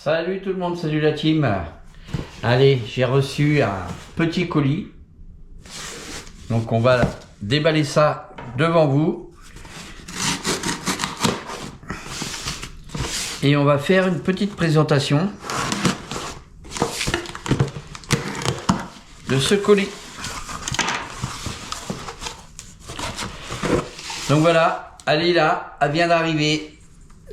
Salut tout le monde, salut la team. Allez, j'ai reçu un petit colis. Donc on va déballer ça devant vous. Et on va faire une petite présentation de ce colis. Donc voilà, elle est là, elle vient d'arriver.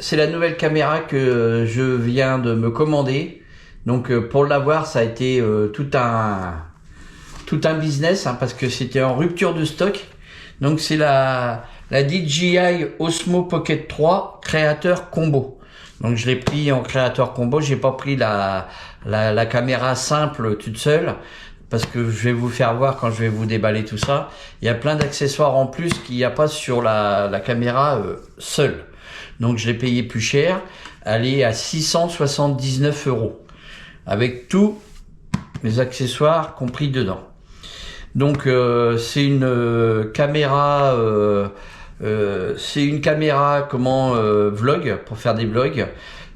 C'est la nouvelle caméra que je viens de me commander. Donc pour l'avoir, ça a été tout un business parce que c'était en rupture de stock. Donc c'est la DJI Osmo Pocket 3 créateur combo. Donc je l'ai pris en créateur combo. J'ai pas pris la caméra simple toute seule parce que je vais vous faire voir quand je vais vous déballer tout ça. Il y a plein d'accessoires en plus qu'il n'y a pas sur la caméra seule. Donc je l'ai payé plus cher, elle est à 679 €, avec tous les accessoires compris dedans. Donc c'est une caméra, vlog, pour faire des vlogs.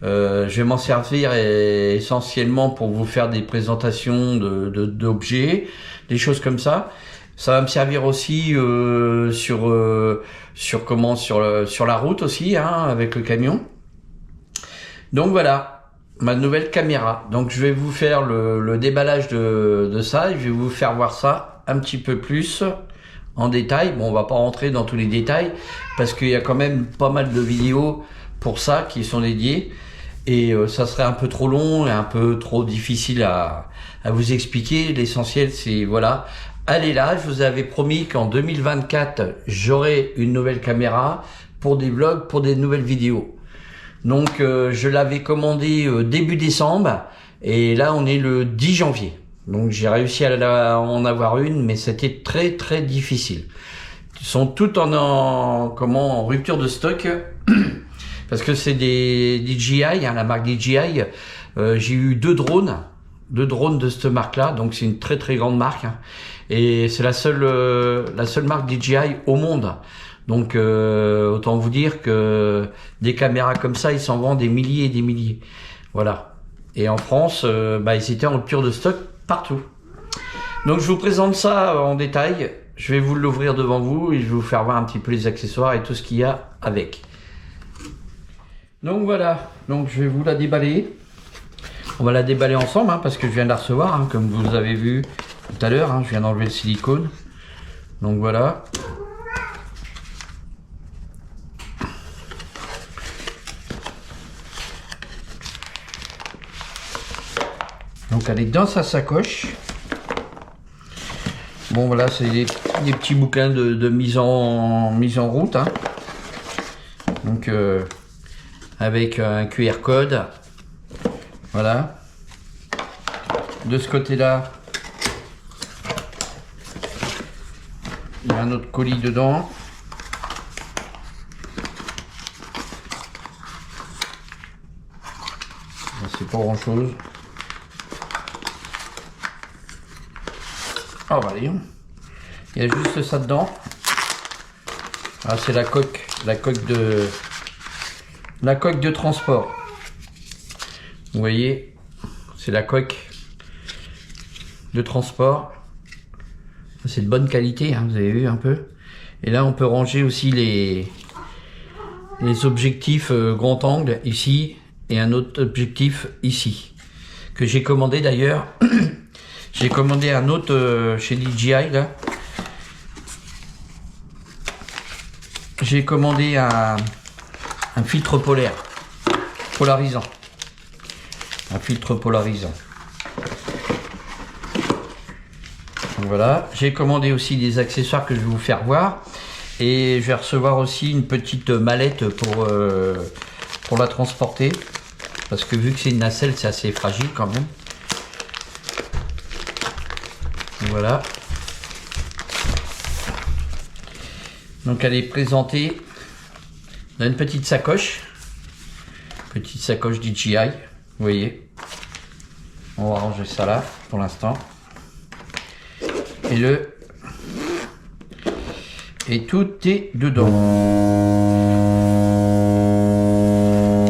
Je vais m'en servir essentiellement pour vous faire des présentations d'objets, des choses comme ça. Ça va me servir aussi sur la route aussi, avec le camion. Donc voilà, ma nouvelle caméra. Donc je vais vous faire le déballage de ça et je vais vous faire voir ça un petit peu plus en détail. Bon, on va pas rentrer dans tous les détails parce qu'il y a quand même pas mal de vidéos pour ça qui sont dédiées et ça serait un peu trop long et un peu trop difficile à vous expliquer. L'essentiel, c'est voilà. Elle est là, je vous avais promis qu'en 2024, j'aurai une nouvelle caméra pour des vlogs, pour des nouvelles vidéos. Donc je l'avais commandé début décembre et là on est le 10 janvier. Donc j'ai réussi à en avoir une, mais c'était très très difficile. Ils sont toutes en rupture de stock parce que c'est des DJI, la marque DJI. J'ai eu deux drones de cette marque-là, donc c'est une très très grande marque. Et c'est la seule marque DJI au monde. Donc autant vous dire que des caméras comme ça, ils s'en vendent des milliers et des milliers. Voilà. Et en France, ils étaient en rupture de stock partout. Donc je vous présente ça en détail. Je vais vous l'ouvrir devant vous et je vais vous faire voir un petit peu les accessoires et tout ce qu'il y a avec. Donc voilà. Donc je vais vous la déballer. On va la déballer ensemble parce que je viens de la recevoir, comme vous avez vu tout à l'heure. Je viens d'enlever le silicone. Donc voilà. Donc elle est dans sa sacoche. Bon voilà, c'est des petits bouquins de mise en route. Donc avec un QR code. Voilà. De ce côté-là, il y a un autre colis dedans. C'est pas grand-chose. Ah bah allez, il y a juste ça dedans. Ah, c'est la coque de transport. Vous voyez, c'est la coque de transport. C'est de bonne qualité, vous avez vu un peu. Et là, on peut ranger aussi les objectifs grand angle ici et un autre objectif ici que j'ai commandé d'ailleurs. J'ai commandé un autre chez DJI là. J'ai commandé un filtre polarisant. Un filtre polarisant. Donc voilà, j'ai commandé aussi des accessoires que je vais vous faire voir et je vais recevoir aussi une petite mallette pour la transporter parce que vu que c'est une nacelle, c'est assez fragile quand même. Donc voilà. Donc elle est présentée dans une petite sacoche DJI. Vous voyez, on va ranger ça là pour l'instant. Et tout est dedans.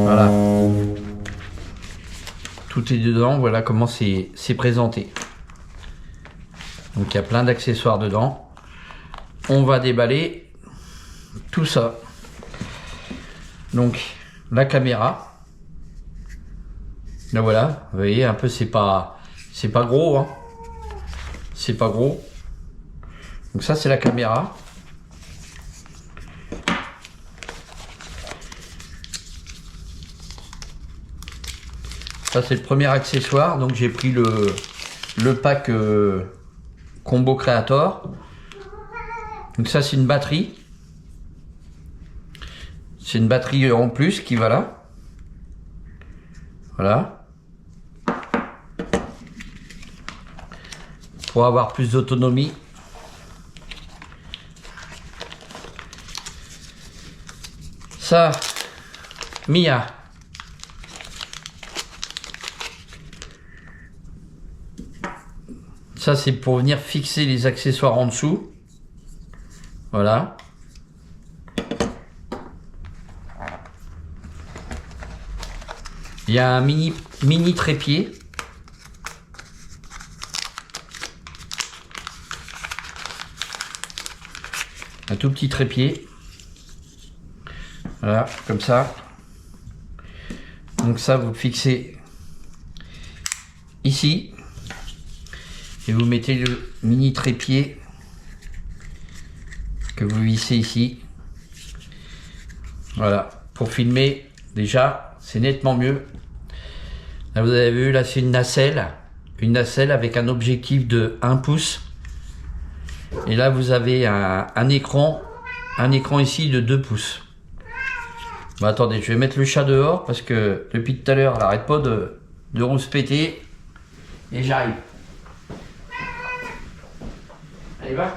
Voilà. tout est dedans. Voilà comment c'est présenté. Donc il y a plein d'accessoires dedans. On va déballer tout ça. Donc la caméra. Là voilà, vous voyez un peu, c'est pas gros, hein. C'est pas gros. Donc ça c'est la caméra. Ça c'est le premier accessoire. Donc j'ai pris le pack Combo Creator. Donc ça c'est une batterie. C'est une batterie en plus qui va là. Voilà. Pour avoir plus d'autonomie. Ça, Mia. Ça c'est pour venir fixer les accessoires en dessous. Voilà. Il y a un mini trépied. Un tout petit trépied. Voilà, comme ça. Donc ça, vous le fixez ici. Et vous mettez le mini trépied que vous vissez ici. Voilà, pour filmer, déjà, c'est nettement mieux. Là, vous avez vu, là, c'est une nacelle avec un objectif de 1 pouce. Et là, vous avez un écran ici de 2 pouces. Bon, attendez, je vais mettre le chat dehors parce que depuis tout à l'heure, elle n'arrête pas de rouspéter. Et j'arrive. Allez, va.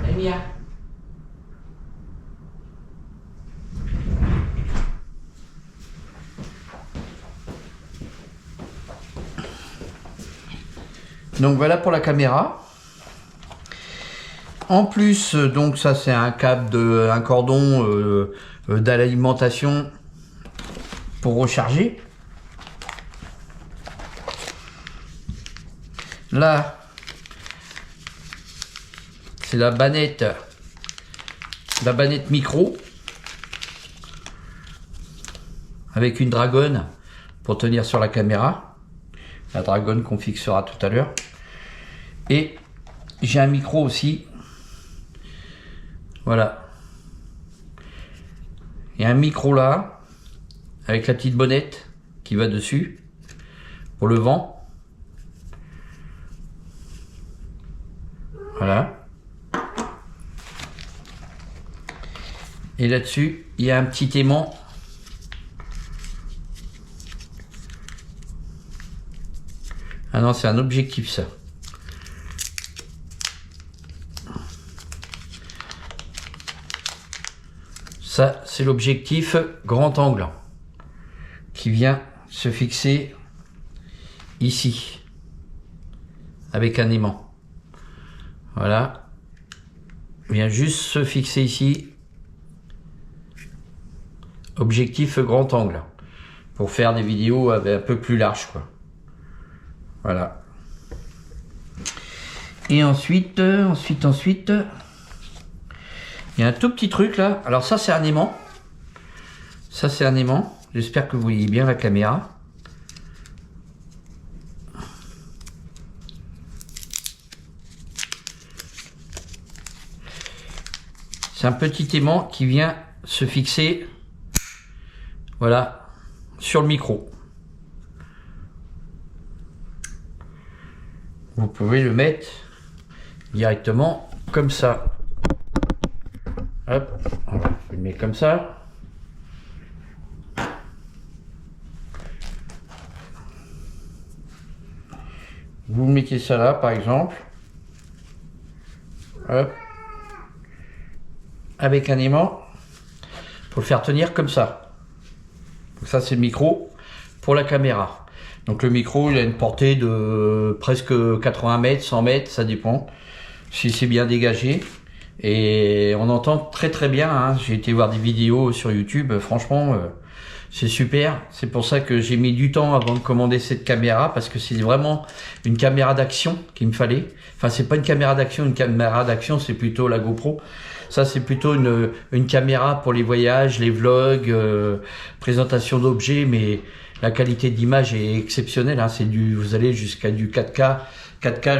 Allez, Mia. Donc voilà pour la caméra. En plus, donc ça c'est un câble un cordon d'alimentation pour recharger. Là, c'est la bannette micro avec une dragonne pour tenir sur la caméra. La dragonne qu'on fixera tout à l'heure. Et j'ai un micro aussi. Voilà. Il y a un micro là, avec la petite bonnette qui va dessus, pour le vent. Voilà. Et là-dessus, il y a un petit aimant. Ah non, c'est un objectif ça. Ça, c'est l'objectif grand angle qui vient se fixer ici avec un aimant. Voilà. Il vient juste se fixer ici. Objectif grand angle pour faire des vidéos un peu plus larges, quoi. Voilà. Et ensuite, il y a un tout petit truc là. Alors ça c'est un aimant. Ça c'est un aimant. J'espère que vous voyez bien la caméra. C'est un petit aimant qui vient se fixer, voilà, sur le micro. Vous pouvez le mettre directement comme ça. Hop, on va le mettre comme ça. Vous mettez ça là, par exemple. Hop. Avec un aimant pour le faire tenir comme ça. Donc ça, c'est le micro pour la caméra. Donc le micro, il a une portée de presque 80 mètres, 100 mètres, ça dépend si c'est bien dégagé. Et on entend très très bien, hein. J'ai été voir des vidéos sur YouTube, franchement, C'est super, c'est pour ça que j'ai mis du temps avant de commander cette caméra, parce que c'est vraiment une caméra d'action qu'il me fallait. Enfin, c'est pas une caméra d'action, c'est plutôt la GoPro. Ça, c'est plutôt une caméra pour les voyages, les vlogs, présentation d'objets, mais la qualité d'image est exceptionnelle. Hein. Vous allez jusqu'à du 4K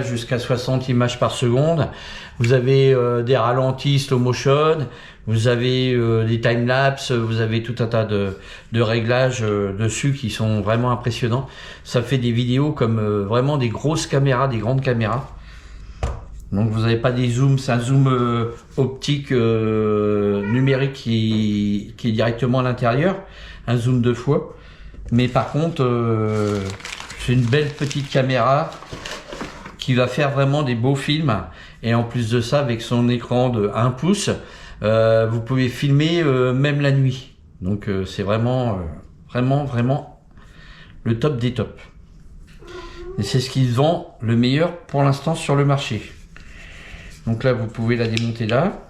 jusqu'à 60 images par seconde. Vous avez des ralentis slow motion, vous avez des time-lapse, vous avez tout un tas de réglages dessus qui sont vraiment impressionnants. Ça fait des vidéos comme vraiment des grosses caméras, des grandes caméras. Donc vous n'avez pas des zooms, c'est un zoom optique numérique qui est directement à l'intérieur, un zoom 2 fois. Mais par contre, c'est une belle petite caméra qui va faire vraiment des beaux films. Et en plus de ça, avec son écran de 1 pouce, vous pouvez filmer même la nuit. Donc c'est vraiment le top des tops. Et c'est ce qui se vend le meilleur pour l'instant sur le marché. Donc là, vous pouvez la démonter là.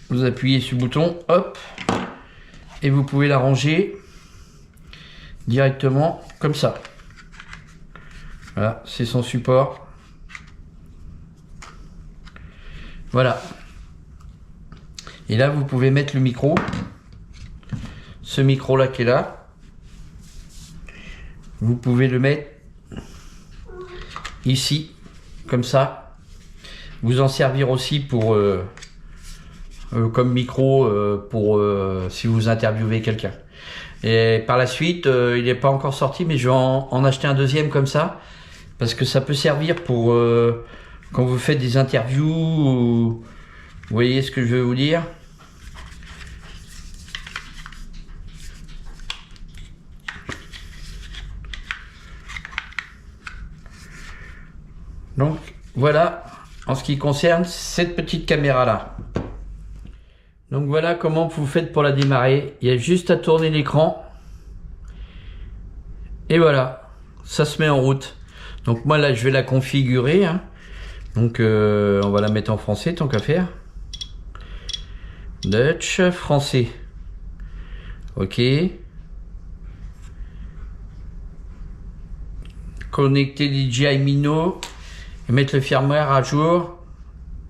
Vous appuyez sur le bouton, hop, et vous pouvez la ranger directement comme ça. Voilà, c'est son support. Voilà. Et là, vous pouvez mettre le micro. Ce micro-là qui est là. Vous pouvez le mettre ici, comme ça. Vous en servir aussi pour comme micro pour si vous interviewez quelqu'un. Et par la suite, il n'est pas encore sorti, mais je vais en acheter un deuxième comme ça, parce que ça peut servir pour quand vous faites des interviews, vous voyez ce que je veux vous dire. Donc voilà, en ce qui concerne cette petite caméra là. Donc voilà comment vous faites pour la démarrer. Il y a juste à tourner l'écran. Et voilà, ça se met en route. Donc moi là je vais la configurer. Hein. Donc on va la mettre en français tant qu'à faire. Dutch, français. Ok. Connecter DJI Mino. Et mettre le firmware à jour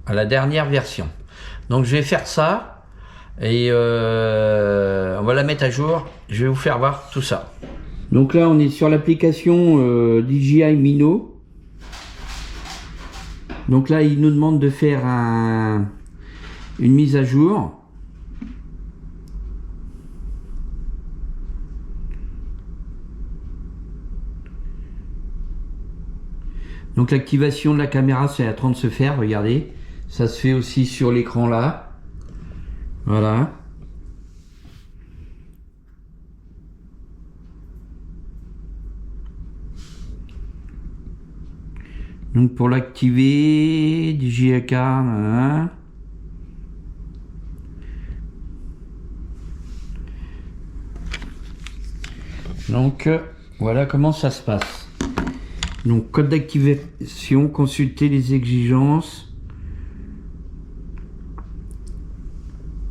à la dernière version. Donc je vais faire ça et on va la mettre à jour. Je vais vous faire voir tout ça. Donc là on est sur l'application DJI Mino. Donc là il nous demande de faire une mise à jour. Donc l'activation de la caméra c'est en train de se faire, regardez. Ça se fait aussi sur l'écran là. Voilà. Donc pour l'activer, DJI Car, hein. Donc voilà comment ça se passe. Donc code d'activation, consulter les exigences.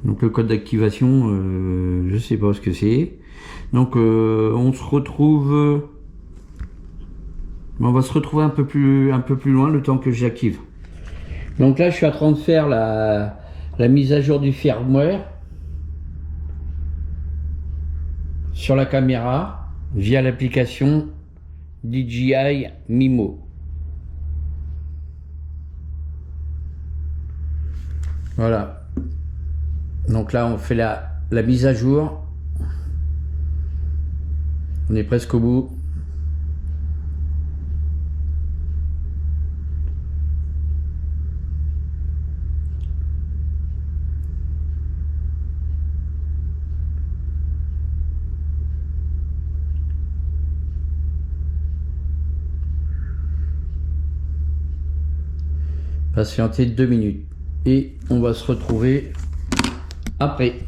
Donc le code d'activation, je sais pas ce que c'est. Donc on se retrouve, on va se retrouver un peu plus loin le temps que j'active. Donc là je suis en train de faire la mise à jour du firmware sur la caméra via l'application DJI Mimo. Voilà. Donc là on fait la mise à jour. On est presque au bout. Patientez 2 minutes et on va se retrouver après.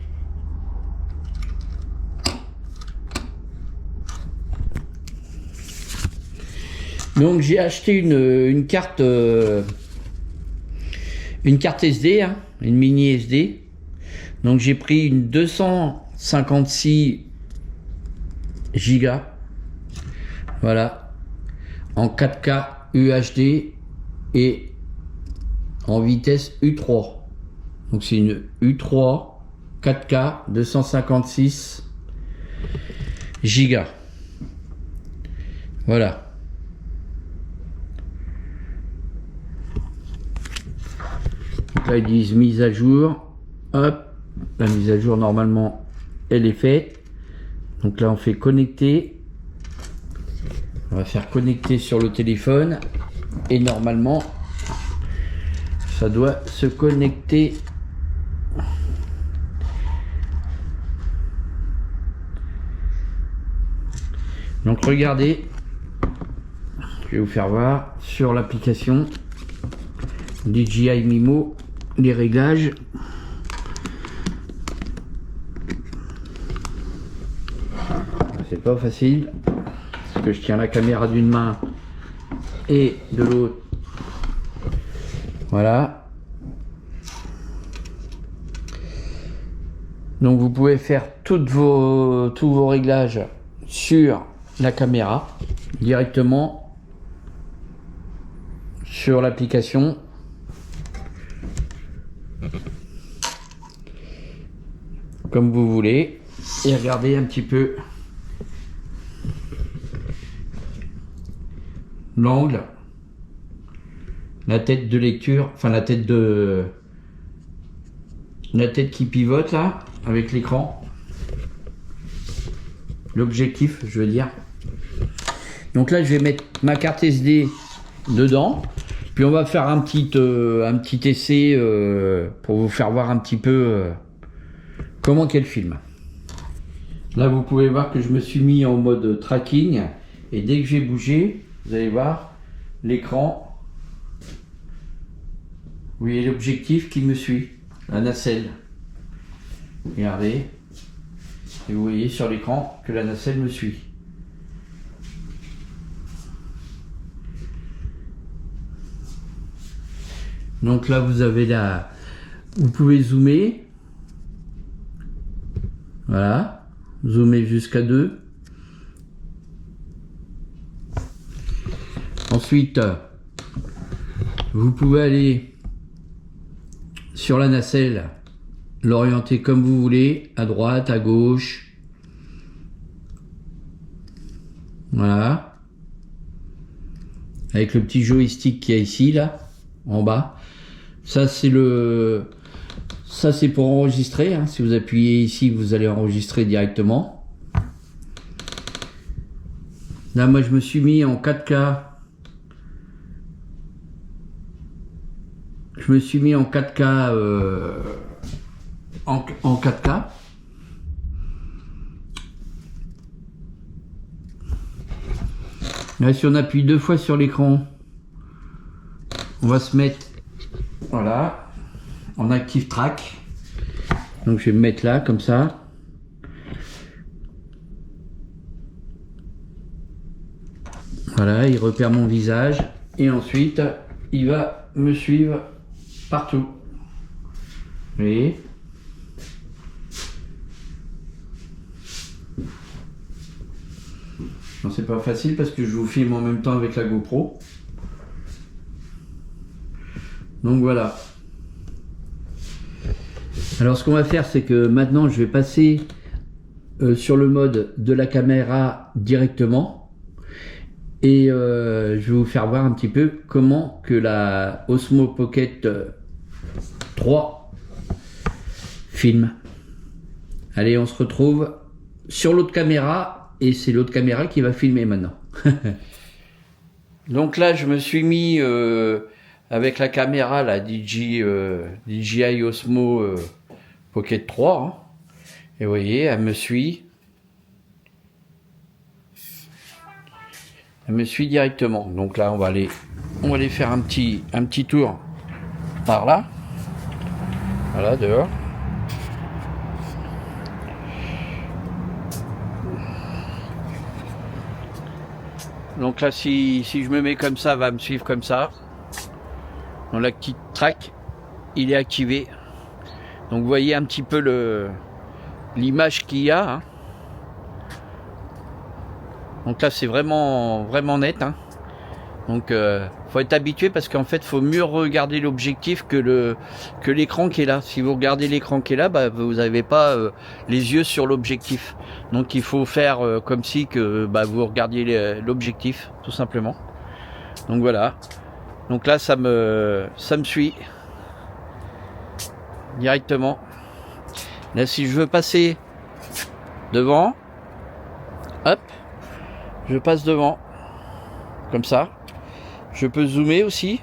Donc j'ai acheté une carte une carte SD, hein, une mini SD. Donc j'ai pris une 256 Go. Voilà. En 4K UHD et en vitesse U3. Donc c'est une U3 4K 256 Go. Voilà. Donc là ils disent mise à jour. Hop, la mise à jour normalement elle est faite. Donc là on fait connecter. On va faire connecter sur le téléphone et normalement ça doit se connecter. Donc regardez, je vais vous faire voir sur l'application DJI Mimo les réglages. C'est pas facile parce que je tiens la caméra d'une main et de l'autre. Voilà. Donc vous pouvez faire tous vos réglages sur la caméra directement sur l'application. Comme vous voulez. Et regardez un petit peu l'angle, la tête de lecture, enfin la tête qui pivote là avec l'écran, l'objectif je veux dire. Donc là je vais mettre ma carte SD dedans, puis on va faire un petit essai pour vous faire voir un petit peu comment qu'elle filme. Là vous pouvez voir que je me suis mis en mode tracking et dès que j'ai bougé, vous allez voir l'écran, vous voyez l'objectif qui me suit, la nacelle. Regardez, et vous voyez sur l'écran que la nacelle me suit. Donc là vous avez vous pouvez zoomer, voilà, zoomer jusqu'à 2. Ensuite, vous pouvez aller sur la nacelle, l'orienter comme vous voulez, à droite, à gauche. Voilà. Avec le petit joystick qu'il y a ici, là, en bas. Ça, c'est pour enregistrer. Hein. Si vous appuyez ici, vous allez enregistrer directement. Là, moi, je me suis mis en 4K. Je me suis mis en 4K en 4K. Là, si on appuie 2 fois sur l'écran, on va se mettre voilà en active track. Donc je vais me mettre là comme ça. Voilà, il repère mon visage et ensuite il va me suivre partout. Vous voyez ? Non, c'est pas facile parce que je vous filme en même temps avec la GoPro. Donc voilà. Alors ce qu'on va faire, c'est que maintenant je vais passer sur le mode de la caméra directement. Et je vais vous faire voir un petit peu comment que la Osmo Pocket 3 filme. Allez, on se retrouve sur l'autre caméra et c'est l'autre caméra qui va filmer maintenant. Donc là, je me suis mis avec la caméra, la DJI Osmo Pocket 3. Hein, et vous voyez, elle me suit. Elle me suit directement. Donc là, on va aller faire un petit tour par là. Voilà, dehors. Donc là, si je me mets comme ça, elle va me suivre comme ça. Dans la petite track. il est activé. Donc vous voyez un petit peu l'image qu'il y a. Hein. Donc là c'est vraiment net. Hein. Donc faut être habitué parce qu'en fait faut mieux regarder l'objectif que l'écran qui est là. Si vous regardez l'écran qui est là, bah, vous n'avez pas les yeux sur l'objectif. Donc il faut faire comme si que bah, vous regardiez l'objectif tout simplement. Donc voilà. Donc là ça me suit directement. Là si je veux passer devant, hop, je passe devant comme ça. Je peux zoomer aussi.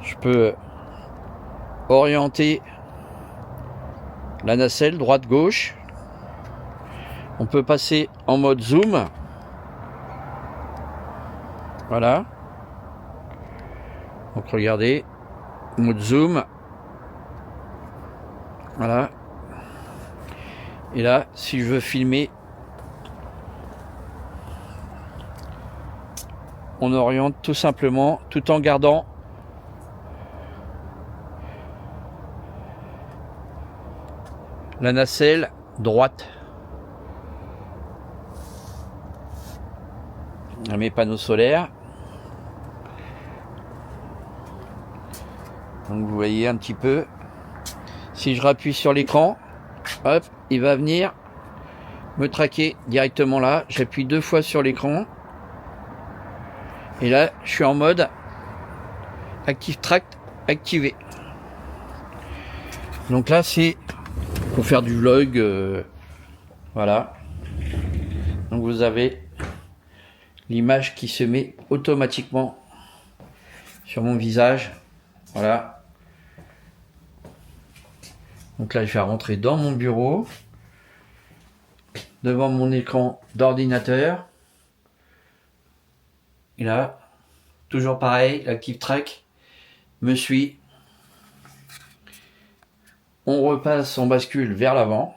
Je peux orienter la nacelle droite-gauche. On peut passer en mode zoom. Voilà. Donc regardez, mode zoom. Voilà. Et là, si je veux filmer, on oriente tout simplement, tout en gardant la nacelle droite. Mes panneaux solaires. Donc vous voyez un petit peu. Si je rappuie sur l'écran, hop, il va venir me traquer directement là. J'appuie 2 fois sur l'écran. Et là, je suis en mode Active Track activé. Donc là, c'est pour faire du vlog. Voilà. Donc vous avez l'image qui se met automatiquement sur mon visage. Voilà. Donc là, je vais rentrer dans mon bureau, devant mon écran d'ordinateur. Et là, toujours pareil, l'Active Track me suit. On repasse, on bascule vers l'avant.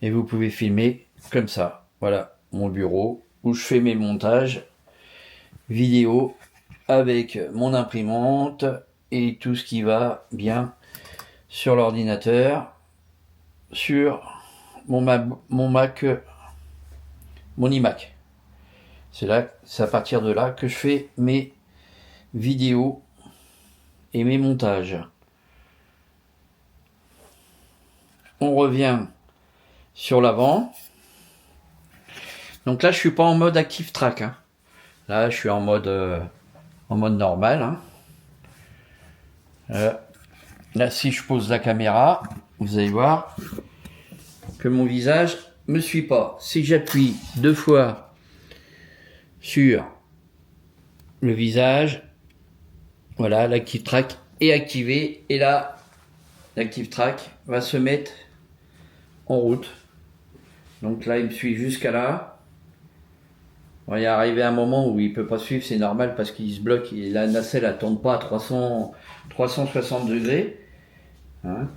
Et vous pouvez filmer comme ça. Voilà mon bureau où je fais mes montages vidéo avec mon imprimante et tout ce qui va bien sur l'ordinateur, sur mon Mac, mon iMac. C'est à partir de là que je fais mes vidéos et mes montages. On revient sur l'avant. Donc là, je suis pas en mode Active Track. Hein. Là, je suis en mode normal. Hein. Là, si je pose la caméra, vous allez voir que mon visage me suit pas. Si j'appuie 2 fois sur le visage, voilà, l'Active Track est activé. Et là, l'Active Track va se mettre en route. Donc là, il me suit jusqu'à là. Bon, il est arrivé un moment où il peut pas suivre, c'est normal parce qu'il se bloque. La nacelle, elle tourne pas à 360 degrés. Hein,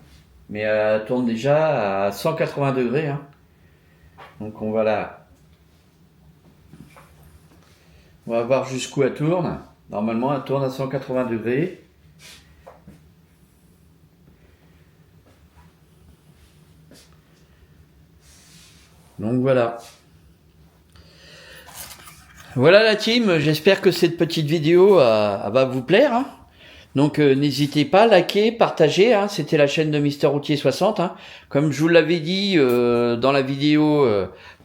mais elle tourne déjà à 180 degrés. Hein. Donc on va voir jusqu'où elle tourne. Normalement, elle tourne à 180 degrés. Donc voilà. Voilà la team, j'espère que cette petite vidéo va vous plaire. Hein. Donc n'hésitez pas à liker, partager, hein. C'était la chaîne de Mister Routier 60. Hein. Comme je vous l'avais dit dans la vidéo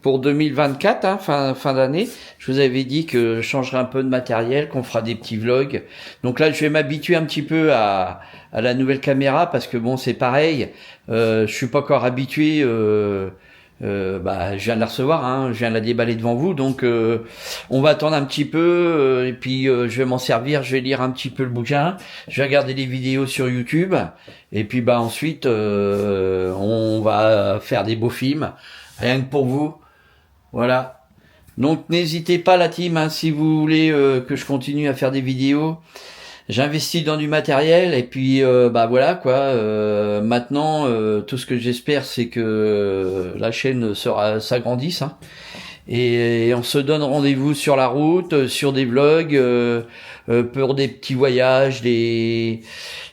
pour 2024, hein, fin d'année, je vous avais dit que je changerai un peu de matériel, qu'on fera des petits vlogs. Donc là, je vais m'habituer un petit peu à la nouvelle caméra parce que bon, c'est pareil, je suis pas encore habitué. Je viens de la recevoir, hein, je viens de la déballer devant vous, donc on va attendre un petit peu, et puis je vais m'en servir, je vais lire un petit peu le bouquin, je vais regarder les vidéos sur YouTube, et puis ensuite on va faire des beaux films, rien que pour vous, voilà. Donc n'hésitez pas la team, hein, si vous voulez que je continue à faire des vidéos. J'investis dans du matériel et puis voilà quoi. Maintenant, tout ce que j'espère, c'est que la chaîne s'agrandisse. Hein. Et on se donne rendez-vous sur la route, sur des vlogs, pour des petits voyages, des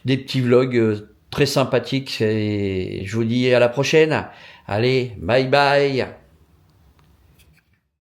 petits vlogs très sympathiques. Et je vous dis à la prochaine. Allez, bye bye.